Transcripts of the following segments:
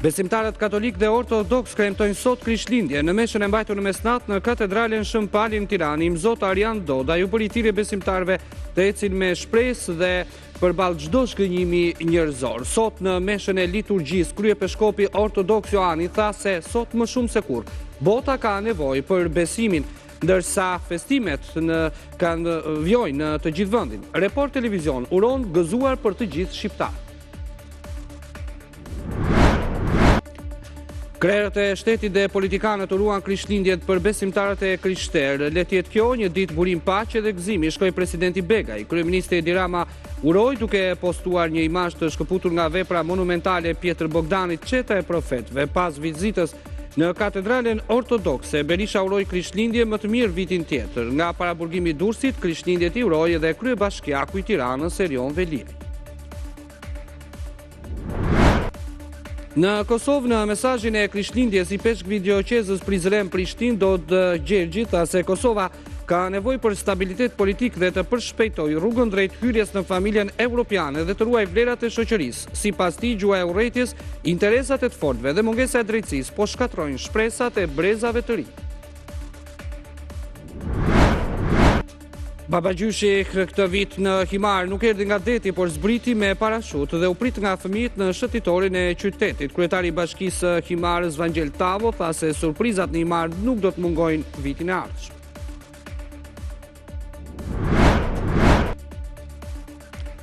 Besimtarët katolik dhe ortodoks kremtojnë sot Krishtlindje në meshën e mbajtur në mesnat në katedralen Shën Pali në Tiranë. Imzot Arjan Doda ju bëri thirrje besimtarëve të ecin me shpresë dhe përballë çdo shkënjimi njerëzor. Sot në meshën e liturgjisë kryepeskopi ortodoks Joani tha se sot më shumë se kur bota ka nevojë për besimin, ndërsa festimet kanë vjojnë në të gjithë vendin. Report Televizion uron gëzuar për të gjithë shqiptarët. Krerët e shtetit dhe politikanët uruan Krishtlindjet për besimtarët e krishterë. Le të jetë kjo një ditë burim paqe dhe gëzimi, shkroi presidenti Begaj. Kryeministri Edi Rama uroi duke postuar një imazh të shkëputur nga vepra monumentale e Pjetër Bogdanit, Qeta e profetëve. Pas vizitës në katedralen ortodokse, Berisha uroi Krishtlindje më të mirë vitin tjetër. Nga paraburgimi i Durrësit, Krishtlindjet i uroi edhe kryebashkiaku i Tiranës Erion Veliaj. Në Kosovë, në mesazhin e Krishtlindjes i peshk videoqezës Prizren Prishtinë, Dodë Gjergji tha se Kosova ka nevojë për stabilitet politik dhe të përshpejtojë rrugën drejt hyrjes në familjen evropiane dhe të ruajë vlerat e shoqërisë. Sipas tij, gjua e urrëties, interesat e të fortëve dhe mungesa e drejtësisë po shkatrojnë shpresat e brezave të ri. Babagjyshi këtë vit në Himar nuk erdhi nga deti, por zbriti me parashut dhe u prit nga fëmijët në shëtitorin e qytetit. Kryetari i Bashkisë Himar Zvangjel Tavo tha se surprizat në Himar nuk do të mungojnë vitin e ardhshëm.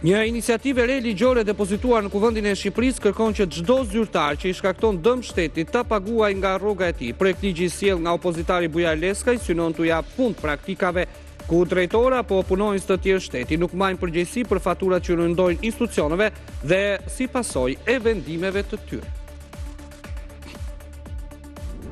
Një iniciativë re ligjore depozituar në Kuvendin e Shqipërisë kërkon që çdo zyrtar që i shkakton dëm shtetit ta paguajë nga rroga e tij. Projektligji i sjell nga opozitari Bujar Leskaj synon t'u jap fund praktikave ku drejtora apo punonjës të tjerë shteti nuk marrin përgjegjësi për faturat që rëndojnë institucioneve dhe si pasojë e vendimeve të tyre.